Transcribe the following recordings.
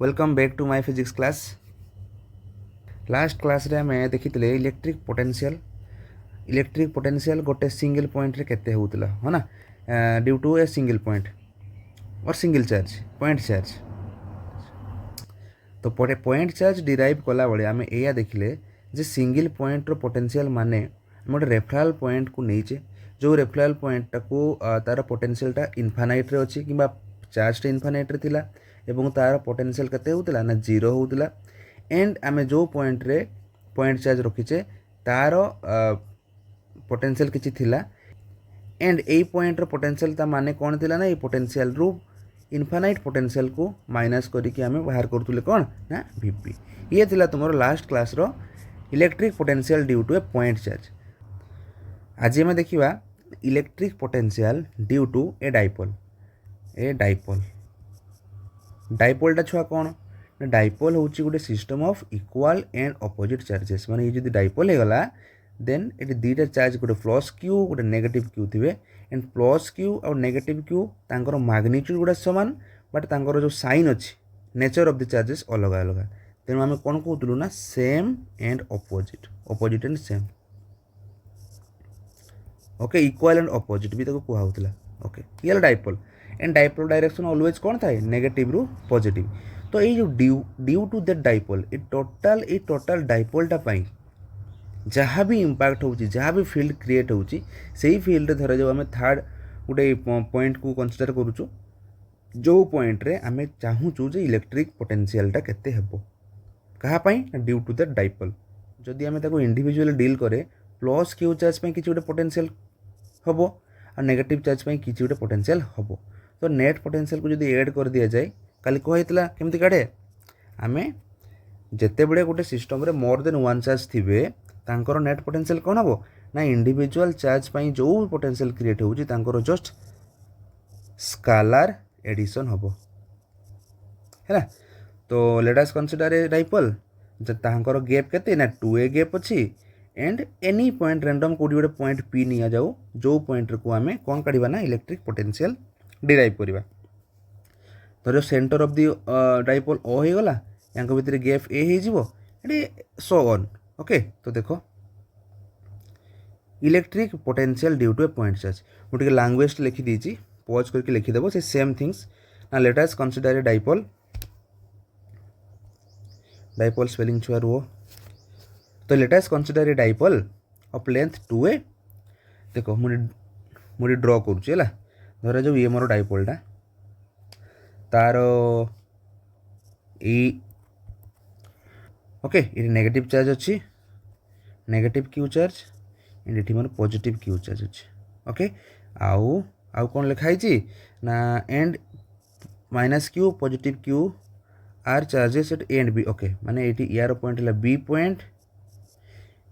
Welcome back to my physics class. Last class रे आम देखी इलेक्ट्रिक पोटेंशियल गोटे सिंगल पॉइंट रे केते होउतला है ना, due to a single point और सिंगल चार्ज पॉइंट चार्ज। तो पॉइंट चार्ज डिराइव कला बेले आम या देखिले जे सिंगल पॉइंट रो पोटेंशियल माने आम गोटे रेफराल पॉइंट को नहींचे, जो रेफराल पॉइंट टाको तार पोटेंशियलटा इनफानाइट रे अच्छी कि चार्जटा इनफानाइट रे थिला एवं तार पोटेंशियल केते होउतला ना जीरो होउतला। एंड आम जो पॉइंट रे पॉइंट चार्ज रखीचे तार पोटेंशियल किछि थिला एंड ए पॉइंट रो पोटेंशियल ता माने कौन थिला ना, ये पोटेंशियल रू इनफानाइट पोटेंशियल को माइनस करके आम बाहर करूँ कौन ना वीपी। ये थिला तुमर लास्ट क्लास रो electric potential due to a point charge. आज आम देखा electric potential due to a dipole. डाइपोलटा छुआ कौन ना, डाइपोल हूँ गोटे system of equal and opposite charges. माने ये जो डाइपोल होगला देन ये दुईटा चार्ज गोटे प्लस क्यू गोटे नेगेटिव क्यू थे एंड प्लस क्यू और नेगेटिव क्यू तांकर मैग्नीट्यूड गुड़ा सामान बट तांकर जो साइन अच्छी नेचर ऑफ द चार्जेस अलग अलग। तेणु आम कौन कहूँ ना same and opposite and same. Okay, equal and opposite भी कहूला। ओके, ये dipole and dipole direction always कौन थाए नेगेटिव रु पॉजिटिव। तो ये जो ड्यू टू दैट डाइपोल ये टोटाल डाइपोलटा पाई जहाँ भी इम्पैक्ट होची जहाँ भी फील्ड क्रिएट होची सेही फील्ड धर जो आम थर्ड गोटे पॉइंट को कंसीडर करूचु, जो पॉइंट रे आम चाहूचु जे इलेक्ट्रिक पोटेंशियलटा केते हेबो कहा पाई ड्यू टू दैट डाइपोल। जदि आम ताको इंडिविजुअली डील करे प्लस क्यू चार्ज पे किसी गोटे पोटेंशियल हेबो और नेगेटिव चार्ज पे किसी गोटे पोटेंशियल हेबो। तो नेट पोटेंशियल को जदि ऐड कर दिया जाए काली कहला केमती काढ़े आम जिते बड़े गोटे सिस्टम रे मोर देन वन चार्ज थिबे तांकर नेट पोटेंशियल कौन हम ना, इंडिविजुअल चार्ज पाई जो पोटेंशियल क्रिएट होची तांकर जस्ट स्केलर एडिशन हम है ना। तो let us consider a dipole तांकर गैप केते ना 2a गैप अच्छी एंड एनी पॉइंट रैंडम कोडी गोटे पॉइंट पी निया जाऊ जो पॉइंट को आम कौन काढ़ा ना इलेक्ट्रिक पोटेंशियल डिराइव करवा। तो जो सेंटर ऑफ दी डाइपोल ओ हो गला या भितर गैप ए हो सो ऑन। ओके, तो देखो electric potential due to a point charge मुझे लैंग्वेज लिखी दीची पॉज करके लिखिदेव से सेम थिंग्स ना। Let us consider a dipole spelling छुआ रुओ। तो let us consider a dipole of length 2a। देखो मुझे ड्रॉ करुच्ची है धर जो ये मोर डाइपोलटा तार ओके ये नेगेटिव चार्ज अच्छी नेगेटिव क्यू चार्ज एंड ये मोर पॉजिटिव क्यू चार्ज अच्छी। ओके, आउ कौन लिखाई ना and minus q positive q are charges at and B. Okay, माने ये यार पॉइंट है बी पॉइंट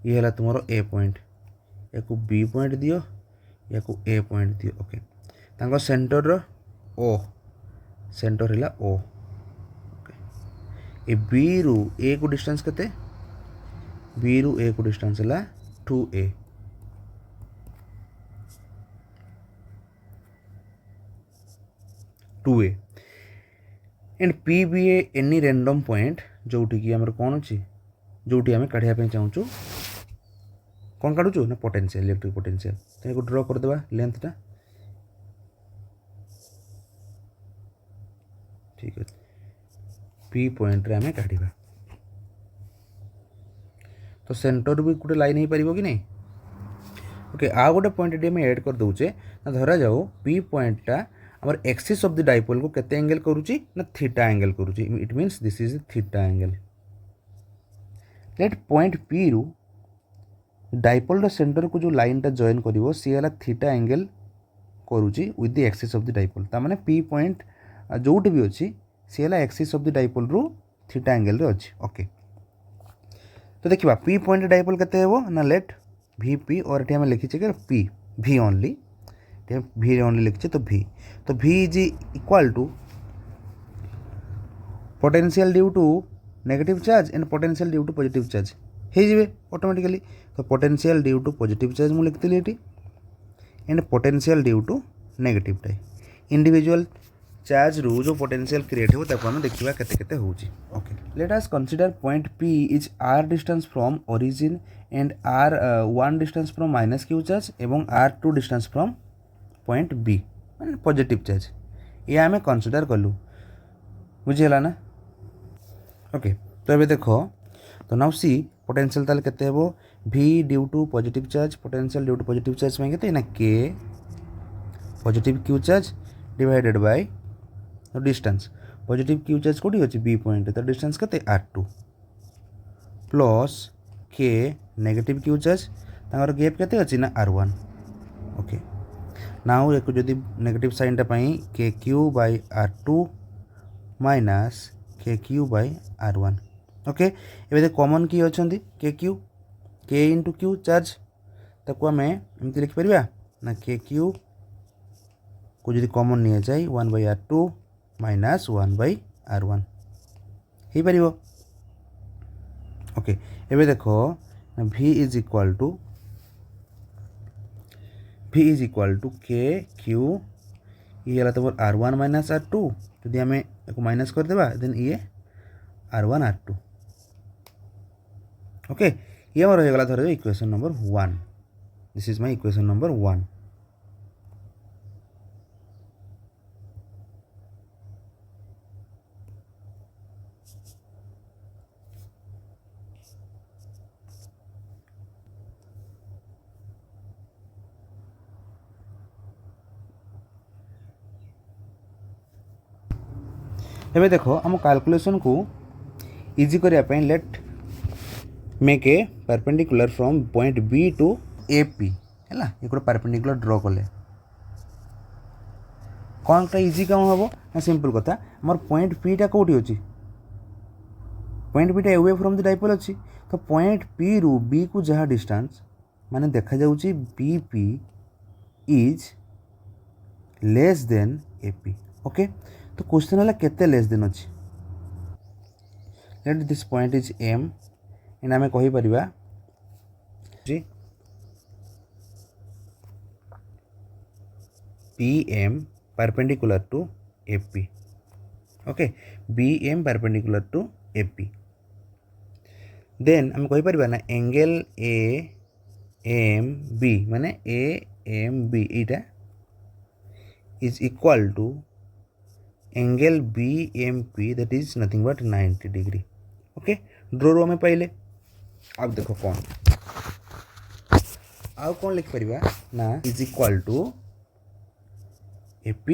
ये है तुम ए पॉइंट या बी पॉइंट दियो या ए पॉइंट दियो। ओके, तांको सेंटर रो ओ सेंटर है ओ। ए बी रु ए को डिस्टेंस केते बी रु ए को डिस्टेंस है 2a। And P B any random point जोटी की आमर कौन अच्छी जोटी आम काढ़ा चाहूँ कौन काढ़ुचु ना पोटेंशियल इलेक्ट्रिक पोटेंशियल। तो ड्रॉ करदेवा लेंथटा ठीक है पी पॉइंट रे आम काढ़ा। तो सेंटर भी गोटे लाइन हो पार कि नहीं। ओके, आ गोटे पॉइंट आम ऐड कर दौचे ना धरा जाओ पी पॉइंटटा आमर एक्सिस ऑफ द डाइपोल को केते एंगल करूची ना थीटा एंगल करूची। It means this is theta angle. Let point P रु डाइपोल सेंटर को जो लाइन टा जॉइन करिवो सी है थीटा एंगल करूची with the axis of the dipole. ता माने पी पॉइंट जोटी भी अच्छी सी है एक्सिस ऑफ द डाइपोल रु थीटा एंगल रे अच्छी। ओके, तो देखिबा पी पॉइंट डाइपोल केते हेबो ना लेट वी पी और एठी हम लिखिचे K P V only V only लिखिचे। तो V is equal to potential due to negative charge and potential due to positive charge हो ऑटोमेटिकली। तो potential due to positive charge मुझे लिखी and potential due to negative type individual charge रू जो potential create हो ताको हम देखिबा केते केते होउची। Okay let us consider point P is r distance from origin and r1 distance from minus q charge एवं r2 distance from point B माने पॉजिटिव चार्ज ये आम कनसीडर कलु बुझीगला ना। ओके तो ये देख तो नाउ सी पोटेंशियल ताले केते हेबो v due to positive charge potential due to positive charge में केते ना k positive q charge divided by distance positive q charge कोठी अछि b पॉइंट तो डिस्टेंस केते r2 plus k negative q charge तांगर गैप केते अछि ना r1। ओके नाउ एको जदि नेगेटिव साइन टा पई kq by r2 minus kq by r1। Okay एबे कॉमन की अछंती kq k into q charge ताको आम एमती लिखि परिबा ना kq को जदि कॉमन निया जाए 1 by r2 minus 1 by r1 ही परिबो। ओके एबे देखो v is equal to k q ये हला तमर r1 माइनस r2 जदि आम एको माइनस कर देबा देन ये r1 r2। ओके ये हमर हो गला धर equation number 1 this is my equation number 1। एबे देखो हम कैलकुलेशन को इजी करिया पे let make a perpendicular from point B to AP हैला ये गोटे परपेंडिकुलर ड्रॉ कले कौन टा इजी काम हम ना सिंपल कथा हमर पॉइंट P टा कोठी अछि पॉइंट P टा अवे फ्रॉम द डाइपोल अछि तो पॉइंट P रु B को जहा डिस्टेंस माने देखा जाउछि BP is less than AP। Okay तो क्वेश्चन है केते लेस देन अछि let this point is M and आम कहि परिबा जी PM perpendicular to AP। Okay BM perpendicular to AP then आम कहि परिबा ना एंगल AMB माने AMB इटा is equal to angle BMP that is nothing but 90 degree. Okay draw रो में पाइले अब देखो कौन आउ कौन लिख परिबा ना is equal to AP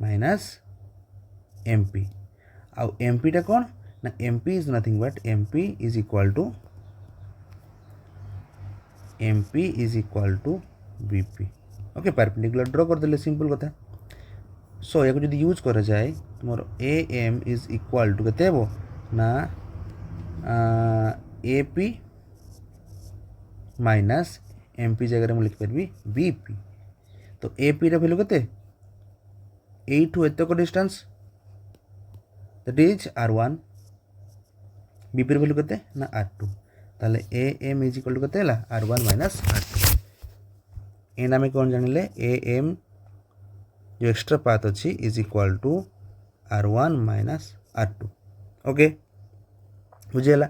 minus MP आउ MP टा कौन ना MP is nothing but MP is equal to BP। Okay perpendicular draw कर देले सिंपल कथा। सो या जब यूज करा जाए तुम AM इज इक्वल टू के ना AP माइनस MP जगह मुझे लिखिपारि BP तो AP रा वैल्यू के एठू एतक distance that is R1 BP रा वैल्यू के ना R2 ताले AM इज इक्वल टू के R1 माइनस R2 एंड आम कौन जानिले AM जो एक्स्ट्रा पाथ अच्छी is equal to R1 minus R2। Okay बुझीगला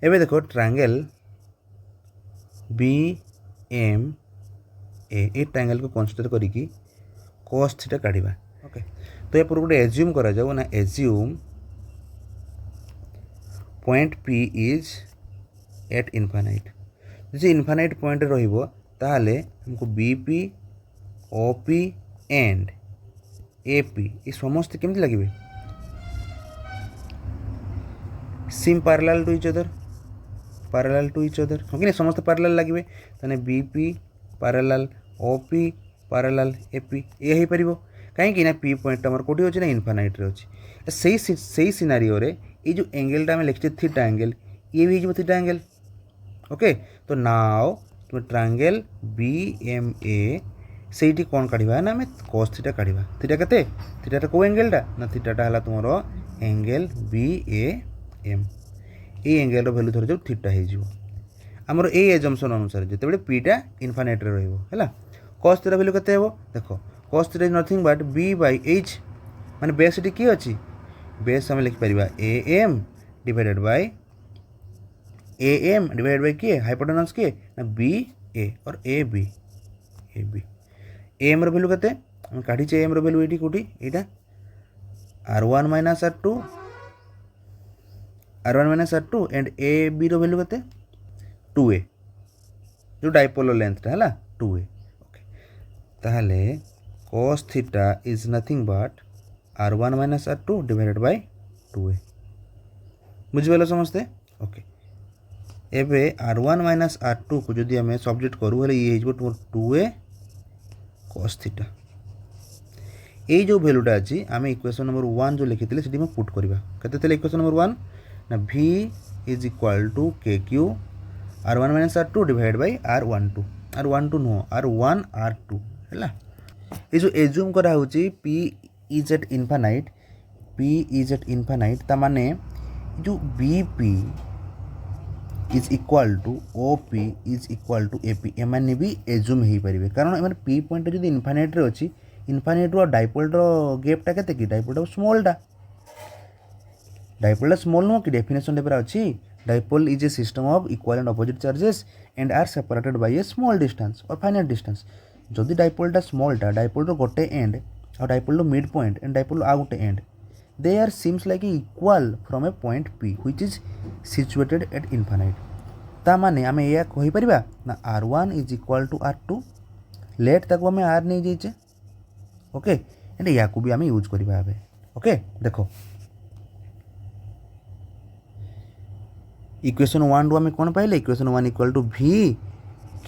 एबे देखो ट्रायंगल BMA ये ट्रायंगल को कंसीडर करिकी cos थीटा काढिबा। ओके तो या पर गोटे एज्यूम करा जाऊ ना assume point P is at infinite जे इनफाइनाइट पॉइंट रहिबो ताले हमको BP OP एंड AP ये समस्त केमती लगे seem parallel to each other okay समस्त पैरेलल लगे ताने BP parallel OP parallel AP ये हो पारिबो कहीं ना P पॉइंट हमर कोठी अछि ना इनफाइनाइट रे अछि सही सिनारियो रे ये जो एंगल टा हम लिखते थीटा एंगल ये भी हो थीटा एंगल। ओके तो नाउ तुम ट्रायंगल BMA से कौन काढ़ा ना आम cos थीटा काढ़ा थीटा के थीटा को एंगलटा ना थीटाटा है तुम एंगल BAM ये एंगल वैल्यू धर जो थीटा हो आमर ये एजम्पशन अनुसार जिते पीटा इनफाइनाइट रहा cos थीटा वैल्यू के देख cos theta is nothing but B/H माने बेस टी किए अच्छी बेस आम लिखिपर A M divided by A M divided by किए हाइपोटेनस किए ना बी ए और ए बी एम रैल्यू के काढ़ी एम रैल्यू ये कौटी यहाँ R1 minus R2 and A B value के 2a जो डाइपोल लेंथटा है 2a ओके ताहले cos theta is nothing but R1 minus R2 divided by 2a बुझिपाल समस्ते ओके एबे R1 माइनस R2 को जदि आम सब्जेक्ट करूँ हेले ये तुम 2a cos थीटा ये जो भैल्यूटा अच्छी आम इक्वेशन नंबर 1 जो लिखी थे से पुट करवा के इक्वेशन नंबर 1 ना v is equal to K Q R1 minus R2 divide by R12 नुह R1 R2 है ये जो एज्यूम करा होची p इज एट इनफाइनाइट ता माने जो bp is equal to OP is equal to AP एमाने भी एज्यूम हो पारे कारण एम p पॉइंट जो इनफाइनाइट रे अच्छी इनफाइनाइट रो डाइपोल रो गैपटा केते कि डाइपोल स्मॉलटा डाइपोल स्मॉल नुह कि डेफिनेशन लेपर अच्छी dipole is a system of equal and opposite charges and are separated by a small distance और फाइनाइट डिस्टेंस जदि डाइपोलटा स्मॉलटा डाइपोल रो गोटे एंड और डाइपोल रो मिड पॉइंट एंड डाइपोल आ गोटे end they are seems like equal from a point P which is situated at infinite ता माने आम या कहि परिबा ना R1 is equal to R2 late ताको आम R नहीं जाइए ओके एंड या को भी आम यूज करबा ओके देखो इक्वेशन 1 रु आम कौन पाइले इक्वेशन 1 इक्वल टू v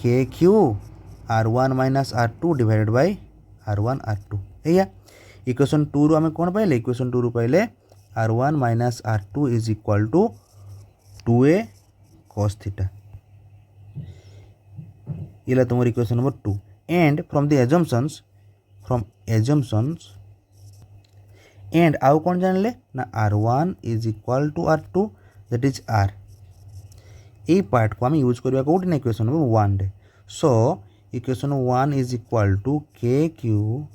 के Q R1 minus R2 divided by R1 R2 या इक्वेशन 2 रु आम कौन पाइले इक्वेशन 2 रु पाइले R1 minus R2 is equal to 2a cos theta ये तुम equation number 2 and from assumptions and आउ कौन जानले ना R1 is equal to R2 that is R ये पार्ट को आम यूज करवा कौटी ना इक्वेशन नंबर 1 रे so equation 1 is equal to K Q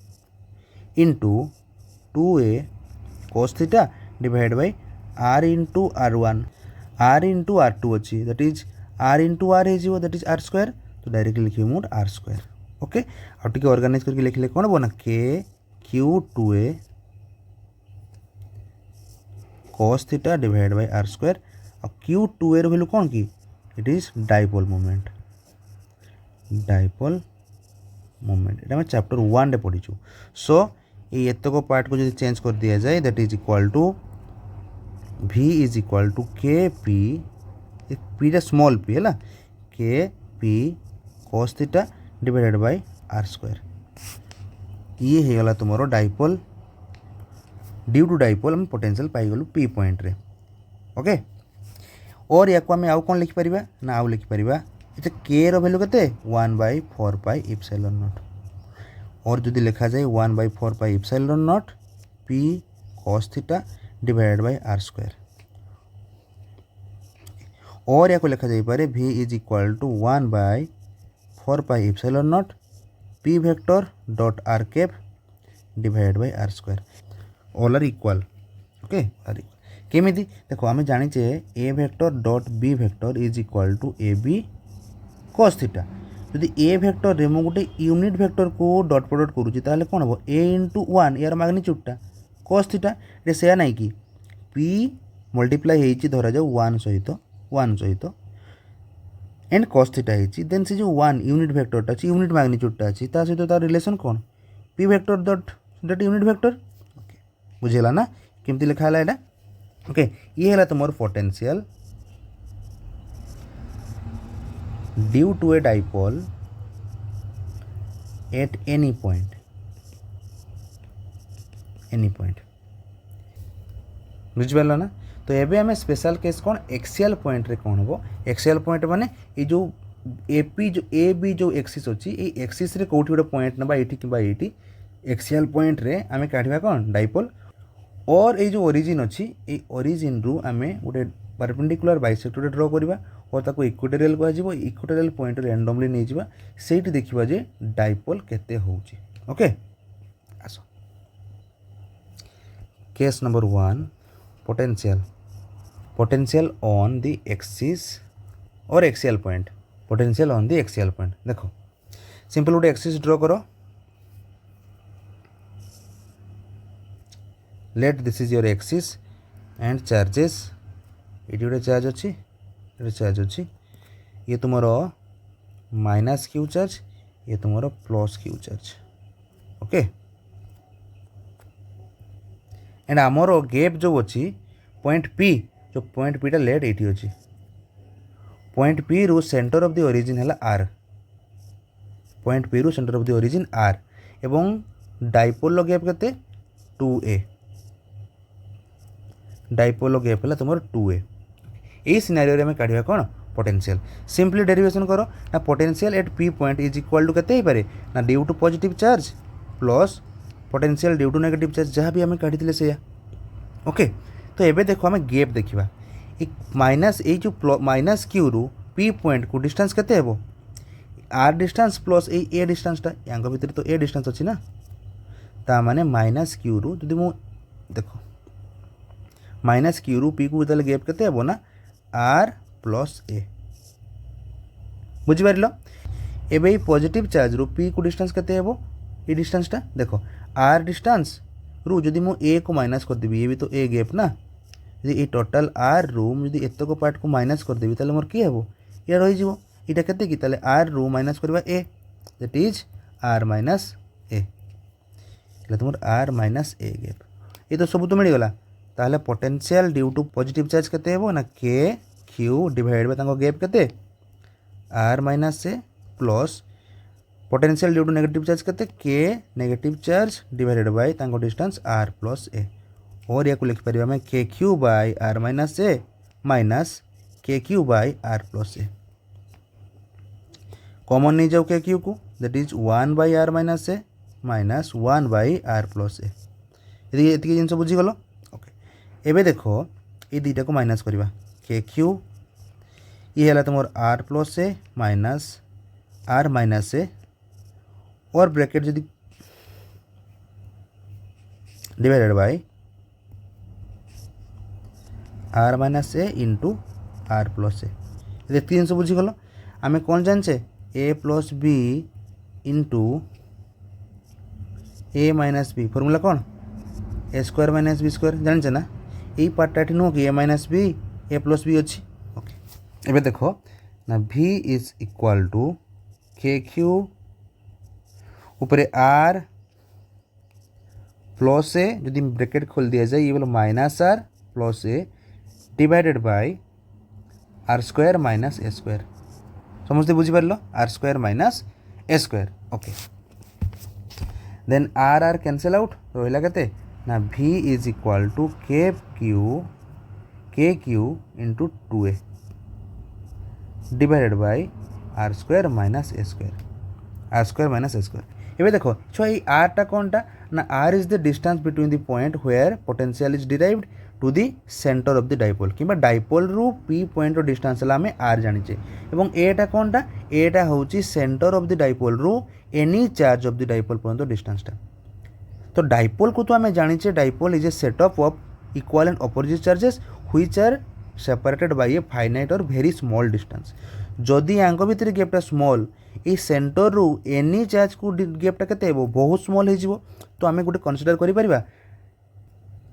into 2a cos theta divide by R into R2 अच्छी that is R into R हो that is R square तो directly लिखे मोड R स्क्वायर ओके आउ टिके organise करके लिखले कौन हम ना K Q 2a cos theta divide by R square और क्यू 2a रो वैल्यू कौन की इट इज डाइपोल मोमेंट एटा मैं चैप्टर 1 रे पढ़ीचु सो ये एतक पार्ट को जो चेंज कर दिया जाए that is equal to v is equal to k p small p है k p cos theta divided by R square ये हो गला तुम डाइपोल ड्यू टू डाइपोल हम पोटेंशियल पाइगलु p पॉइंट रे ओके और या आम आउ कौन लिखिपर ना आउ लिखिपर ये के वैल्यू के 1/4 पाई एप्सिलॉन नॉट और जो लिखा जाए 1/4 pi epsilon naught p cos theta divided by R square और या को लिखा जाए पारे v is equal to 1/4 pi epsilon naught p vector dot r cap divided by R square all are equal okay केमी देखो आम जाचे A vector dot B vector is equal to A B cos theta जदि A vector रे मु गोटे unit vector को dot product करूँ ताहले कौन हम ए इंटू 1 यार मैग्नीट्यूडटा cos थीटा ये से ना कि p मल्टीप्लाई होती धरा जाऊ 1 सहित एंड cos थीटा होती देन से जो 1 यूनिट वेक्टरटा अच्छी यूनिट मैग्नीट्यूडटा अच्छी ता सहित तार रिलेशन कौन p vector dot unit vector okay बुझेला ना केमती लिखा है एटा ओके ये है तुम potential due to a dipole at any point बुझिपाल ना तो एबे हमें स्पेशल केस कौन एक्सियल पॉइंट रे कौन हम एक्सियल पॉइंट माने ये जो एपी जो ए बी जो एक्सिस अच्छी ये एक्सिस रे कोठी गोटे पॉइंट ना ये कि एक्सियल पॉइंट रे आम काढ़ा कौन डाइपोल और ये जो ओरिजिन अच्छी ये ओरिजिन रु आमे गोटे परपेंडिकुलर बाइसेक्टर ड्र करवा और ताको इक्वेटोरियल कह इक्वेटोरियल पॉइंट रैंडमली नहीं जावा सेठी देखिबा जे डाइपोल केते होउची ओके आसो case number 1 potential on the axis और axial point potential on the axial point देखो सिंपल गोटे एक्सिस ड्रॉ करो let this is your axis and charges ये गोटे चार्ज अच्छी चार्ज अच्छी ये तुमर माइनस क्यू चार्ज ये तुमर plus Q charge okay and आमर गैप जो अच्छी पॉइंट पी जो पॉइंट पीटा लेट ये अच्छी पॉइंट पी रु सेंटर ऑफ द ओरिजिन है आर पॉइंट पी रु centre of the origin R एवं डाइपोल गैप केते 2a डाइपोल गैप है तुम 2a यही सिनारियो में काढ़ा कौन पोटेंशियल सिंपली डेरिवेशन करो ना potential at p point is equal to केते पारे ना due to positive charge plus potential due to negative charge जहाँ भी आम काढ़ी से ओके तो ये देखो आम गैप देखा माइनस ये जो माइनस क्यू रु पी पॉइंट को डिस्टेंस केते हेबो आर डिस्टेंस प्लस ए डिस्टेंसटा या भितर तो ए डिस्टेंस अच्छी ना ता माने माइनस क्यू रु जदि मु देखो माइनस क्यू रु पी को गैप केते हेबो ना आर प्लस ए बुझिपार एबे पॉजिटिव चार्ज रु पी को डिस्टेंस केते हेबो ये डिस्टेंसटा देखो आर डिस्टेंस रु जदि मु ए को माइनस कर देबी ये भी तो ए गैप ना यदि ये टोटाल आर रु यदि एतक पार्ट को माइनस कर देबी ताले मोर किए हेबो ये रही जीवो इटा केते कि ताले आर रु माइनस करबा ए दैट इज आर माइनस ए એટલે तुम आर माइनस ए गैप ये तो सब तो मिल गला ताले potential due to positive charge केते हेबो ना के क्यू डिवाइड बाय तांको गैप केते R minus A plus potential due to negative charge केते K negative charge divided by तांको डिस्टेंस आर प्लस ए और या को लिख पारिबा में K Q by R minus A minus K Q by R plus A common नहीं जाओ के क्यू को that is 1 by R minus A minus 1 by R plus A ये जिन बुझीगल ओके एबे देखो ये दुईटा को माइनस करवा के क्यू ये है तुम R plus A minus R minus A और ब्रैकेट जदि divided by R minus A into R plus A ये जिन बुझीगल आम कौन जाने A plus B into A minus B formula कौन A square minus B square जाने ना यही पार्टा नुह कि A minus B A plus B अच्छी ओके एबे देखो ना v is equal to K Q ऊपर आर प्लस ए जदि ब्रैकेट खोल दिया जाए ये बोलो minus R plus A divided by R square minus A square समझते बुझीपार R square minus A square okay then R R cancel out रहा के ना v is equal to K Q into 2a divided by R square minus A square ये देखो छो ये आरटा कौनटा ना R is the distance between the point where potential is derived to the centre of the dipole कि dipole रु p point distance आम आर जाने और एटा कौनटा एटा हूँ सेंटर ऑफ द डाइपोल रु any charge of the dipole पर्यंत डिस्टेंसटा तो डाइपोल को तो आम जाने dipole is a setup of equal and opposite charges which are separated by a finite or very small distance जदि यांक भितर गैपटा स्मॉल ये सेंटर रु एनी चार्ज को गैपटा केते बहुत स्मॉल हो तो आम गोटे कनसीडर करिपरिबा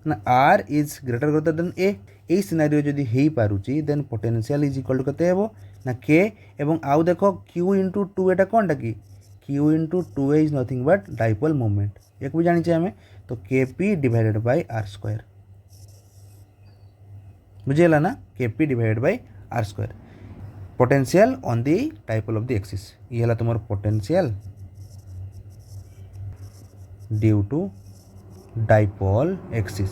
ना R is greater than A यही सिनारियो जदि हो पारुची then potential is equal to केते हेबो ना के एवं आउ देखो क्यू इंटू 2a कौनटा कि Q into 2a is nothing but dipole moment एक भी जानी आम तो K P divided by R square बुझेगा ना K P divided by R square potential on the dipole of the axis ये है तुम potential due to dipole axis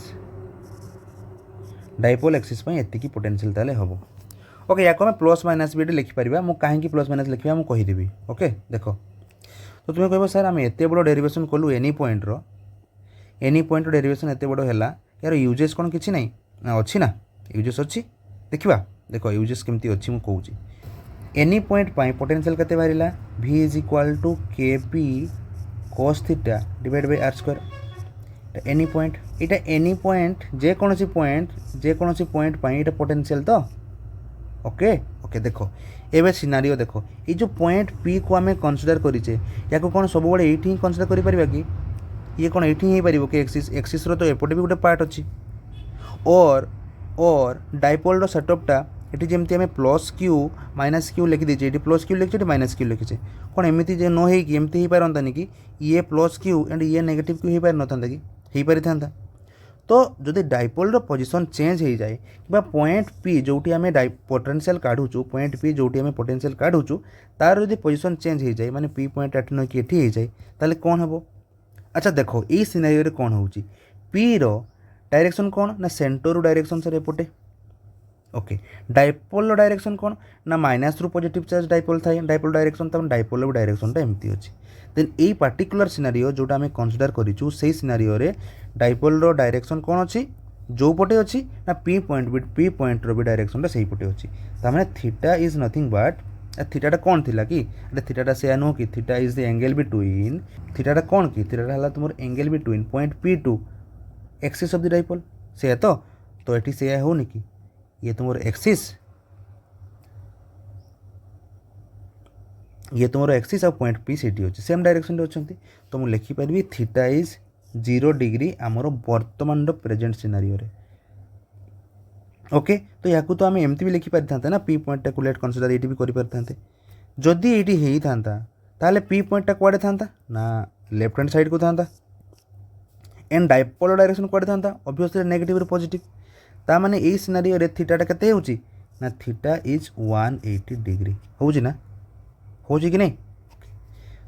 एतिकी पोटेंशियल ताले हम ओके या आम प्लस माइनस भी लिखिपर मुझे कहीं प्लस माइनस लिखा मुझे कहीदेवी ओके देख तो तुम्हें कह सर आम एत बड़ डेरिवेशन कलु एनी पॉइंट डेरिवेशन एत बड़ है यार यूजेस कौन किसी ना अच्छी ना यूजेस अच्छी देखा देख यूजेस केमती अच्छी मुझे कहूँ एनी पॉइंट पोटेंशियल केते बाहरिला v is equal to k p cos theta divide by R square any point এটা एनी पॉइंट जेकोसी पॉइंट पाई এটা पोटेंशियल तो ओके ओके देख एवं सिनारियो देख ये जो पॉइंट पी को आम कनसीडर करें या कौन सब बड़े ये कनसीडर कर कि ये कौन ये हो पार कि एक्सीस तो एपटे भी गोटे पार्ट अच्छी और डाइपोल सेटअपटा ये जमी आम प्लस क्यू माइनस क्यू लिखी देचे ये प्लस क्यू लिखे माइनस क्यू लिखे कौन एमती जे न होमती हो पारतानी कि ये प्लस क्यू एंड ये नेगेटिव क्यू हो पार ना कि हो पारि था तो जदि डाइपोल पोजिशन चेंज हो जाए कि पॉइंट पी जोटी आम पोटेंशियल काढ़ुचु पॉइंट पी जोटी आम पोटेंशियल काढ़ुचु तार जदि पोजिशन चेंज हो जाए माने पी पॉइंट एट न कि हो जाए ताले कौन हम। अच्छा देख ये सिनारियो कौन हो पी रो डायरेक्शन कौन ना सेंटर डायरेक्शन सर एपटे ओके डाइपोल डायरेक्शन कौन ना माइनस रु पॉजिटिव चार्ज डाइपोल थाए डाइपोल डायरेक्शन तब डाइपोल डायरेक्शनटा एमती अच्छी देन यही पार्टिकुलर सिनारियो जोटा आम कनसीडर करूँ से सिनारियो रे डाइपोल रो डायरेक्शन कौन अच्छी जो पटे अच्छी ना पी पॉइंट रो भी डायरेक्शन से पटे अच्छी तार थीटा इज नथिंग बट थीटाटा कौन थिला कि थीटाटा से नुह कि theta is the angle between थीटाटा कौन कि थीटाटा है तुम angle between point P to axis of the dipole से तो ये से होनी कि ये तुम एक्सिस ये तुम एक्सिस और पॉइंट पी से सेम डायरेक्शन अच्छा तो मुझे लिखिपारि थीटा इज 0 डिग्री आमर बर्तमान प्रेजेंट सिनारियो रे ओके तो या तो आम एमती भी लिखिपारि था ना पी पॉइंट को लेट कनसीडर ये भी करें जदि ये होता ताले पी पॉइंटा कुआड़े था ना लेफ्ट हैंड साइड को था एंड डाइपोल डायरेक्शन कुआड़े था ऑब्वियसली नेगेटिव रे पॉजिटिव ता माने ए सिनारियो रे थीटाटा केते होची ना थीटा इज 180 डिग्री होची ना होची कि नहीं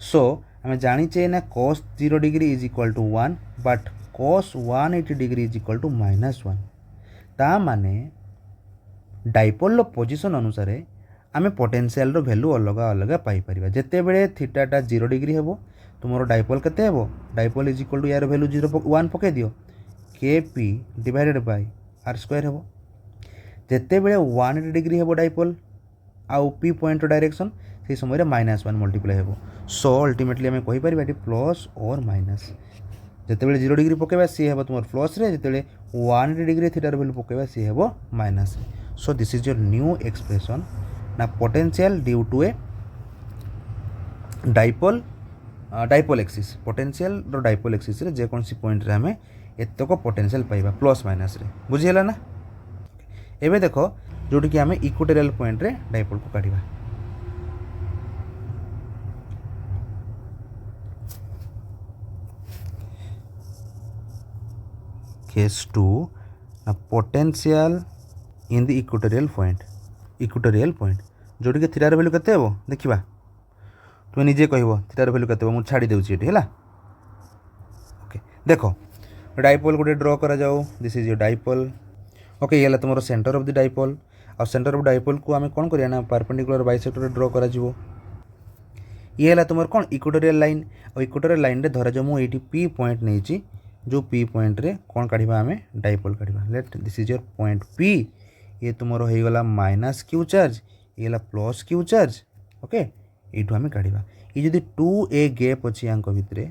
सो आम जाचे ना cos 0 degree is equal to 1 but cos 180 degree is equal to -1 ता माने डाइपोल पोजिशन अनुसार आम पोटेंशियल वैल्यू अलग अलग पाइपर जिते बड़े थीटाटा 0 डिग्री हे तुम डाइपोल केते हे डाइपोल इज इक्वल टू यार वैल्यू 1 पकई दियो K P divided by R square हे जिते बड़े 180 डिग्री हे डाइपोल आउ पी पॉइंट डायरेक्शन से समय -1 मल्टीप्लाई हे सो अल्टीमेटली आम कहीपर ये प्लस और माइनस जिते बड़े 0 डिग्री पकेबा सी हे तुम प्लस रे जिते 180 डिग्री थीटार वैल्यू पकेबा सी हे minus so this is your new expression ना potential due to a dipole axis potential dipole axis रे जेकोसी पॉइंट रे हमें एतक पोटेंशियल पाइबा प्लस माइनस रे बुझीगला ना एबे देखो जोटी कि आम इक्वेटोरियल पॉइंट रे डाइपोल को काढ़िबा केस 2 ना potential in the equatorial point जोटी कि थीटार वैल्यू केते हेबो देखिबा तुम निजे कहब थीटार वैल्यू केते हेबो मु छाड़ी देउची एठी हला ओके देखो डाइपोल गोटे ड्रॉ करा जाओ this is your dipole okay ये तुम सेंटर ऑफ द डाइपोल और सेंटर ऑफ डाइपोल को आम कौन करिया ना परपेंडिकुलर बाइसेक्टर ड्रॉ करा जिवो ये है तुम कौन इक्वेटोरियल लाइन और इक्वेटोरियल लाइन रे धरा जो मु एठी पी पॉइंट नहीं जो पी पॉइंट रे कौन काढ़ा आम डाइपोल काढ़ा late this is your point P ये तुम हो गला माइनस क्यू चार्ज ये गला plus Q charge okay you आम काढ़ा ये जदि 2a गैप अच्छी या भितर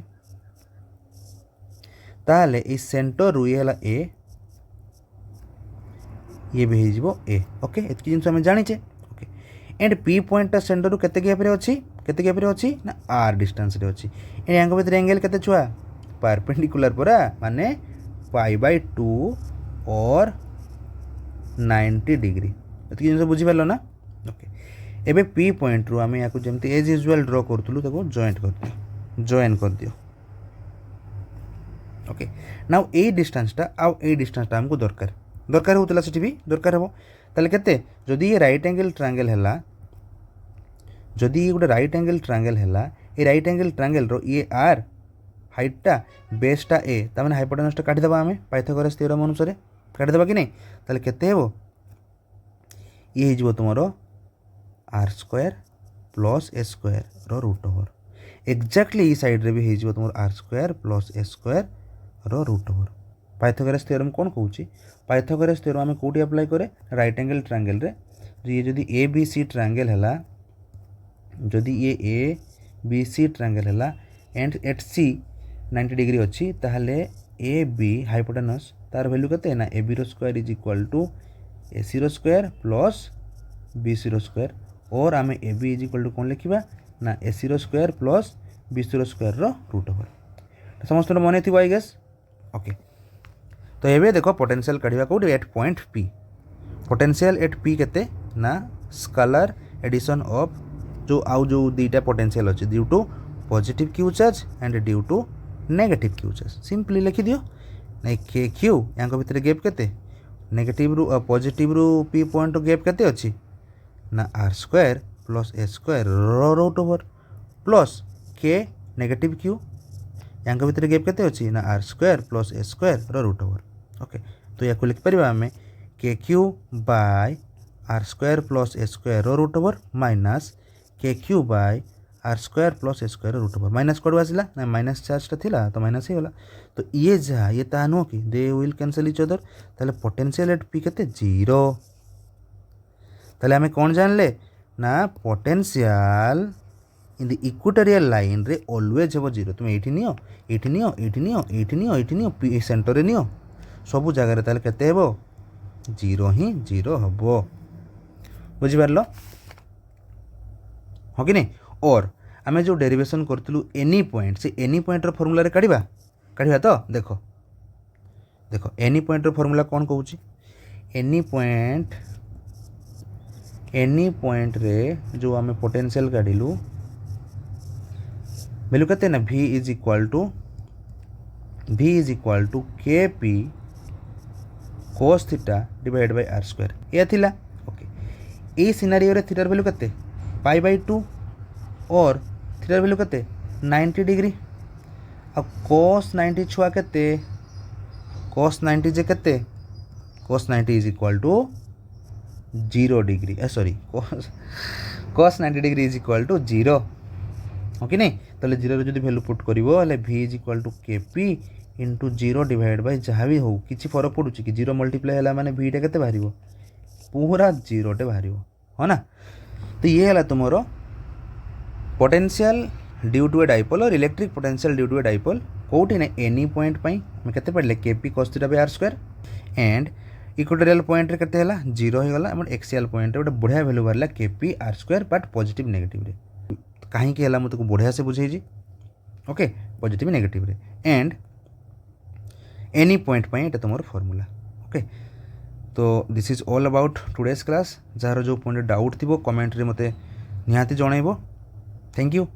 ताले ये सेंटर रु ये ए ये भी हो ए ओके एतकी जिन आम जाचे okay and P point centre रु केते गैप रे अच्छी ना आर डिस्टेंस रे अच्छी एंड या भितर एंगल केते छुआ परपेंडिकुलर पूरा माने π/2 और 90 डिग्री एतकी जिन बुझीपार ना ओके एबे पी पॉइंट रु आम या जमी एज यूजुआल ड्रॉ करूँ जॉइन कर दियो ओके नाउ ए डिस्टेंसटा आउ ए डिस्टेंसटा हमको दरकार होतला सेठी भी दरकार हो ताले केते जदि ये राइट एंगल ट्रायंगल हैला जदि ये गोटे राइट एंगल ट्रायंगल हैला ए राइट एंगल ट्रायंगल रो ये आर हाइटटा बेसटा ए तार हाइपोटेनसटा काटिदेबा आम पाइथागोरस थ्योरम अनुसार काटिदेबा कि नहीं ताले केते हेबो ये हिजबो तुमरो R square plus A square रो रूट ओवर एक्जाक्टली ये साइड रे भी हिजबो तुमरो R square plus A square रो रूट ओवर पाइथागोरस थ्योरम कौन कहूँ पाइथागोरस थ्योरम आम कौटी अप्लाई करे राइट एंगल ट्रायंगल रे ये जदि ए बी सी ट्रायंगल हैला जदि ये ए बी सी ट्रायंगल हैला एंड एट सी 90 डिग्री अच्छी ताहले ए बी हाइपोटेनस तार वैल्यू केते ना ए बी रो square is equal to A C रो स्क्वायर प्लस बी सी रो स्क्वायर और आम A B is equal to कौन लिखा ना ए सी रो स्क्वायर प्लस बी सी रो स्क्वायर रूट ओवर समस्त मन थी आई गेस ओके। तो ये देख पोटेंशियल काढ़ा कौटे at point P potential at P केते ना स्केलर एडिशन ऑफ जो आउ जो दीटा पोटेंशियल अच्छे due to positive Q charge and due to negative Q charge simply लिखि दियो ना के क्यू या भितर गैप केते नेगेटिव रु पॉजिटिव रु पी पॉइंट गैप केते अच्छी ना R square plus A square root over plus K negative Q या भितर गैप केते अच्छी ना R square plus A square root over okay. तो या लिखिपर आम K Q by R square plus A square root over minus K Q by R square plus A square root over minus कड़ू आसला ना माइनस चार्जटा थिला तो minus ही गला। तो ये जहाँ ये ता नुह कि they will cancel each other ताले पोटेंशियल एट पी केते जीरो ताले आमे कौन जानले ना potential in the equatorial line रे ऑलवेज हे जीरो तुम एठी नियो एठी नियो एठी नियो एठी नियो एठी नियो पी सेंटर रे नियो सबु जगह रे ताले केते हेबो जीरो ही जीरो हबो बुझी पारलो हो कि नहीं। और आमे जो डेरिवेशन करतलु एनी पॉइंट से एनी पॉइंट रो फार्मूला रे काढ़िबा तो देखो देखो एनी पॉइंट रो फार्मूला कौन कहूची एनी पॉइंट रे जो आमे पोटेंशियल काढ़िलु वैल्यू कहते ना v is equal to k p cos theta divide by R square या थिला ओके। ए सिनारियो रे थीटार वैल्यू कहते पाई बाय 2 और थीटार वैल्यू कहते 90 डिग्री अब cos 90 छुआ कहते cos 90 जे कहते cos 90 is equal to 0 degree sorry cos 90 degree is equal to 0 okay नहीं ताले 0 जो वैल्यू पुट करिवो हले v is equal to k p into 0 divide by जहाँ भी हो किसी फरक पड़ू कि 0 मल्टीप्लाई है मैंने v टा केते बाहर पूरा 0 टे बाहर हो ना। तो ये है तुमर potential due to a dipole और electric potential due to a dipole कौटी ना एनी पॉइंट आम के पढ़ले KP cos theta by R square and equatorial point रे केते हला 0 हो गला एंड एक्सियल पॉइंट रे गोटे बढ़िया वैल्यू बाहरला KP R square but positive negative रे कहीं है मुझे बढ़िया से बुझे ओके पॉजिटिव नेगेटिव रे एंड एनी पॉइंट ये तुम फॉर्मूला ओके। तो this is all about today's class जार जो पॉइंट डाउट थी कमेंट रे मते निहाती जनइबो थैंक यू।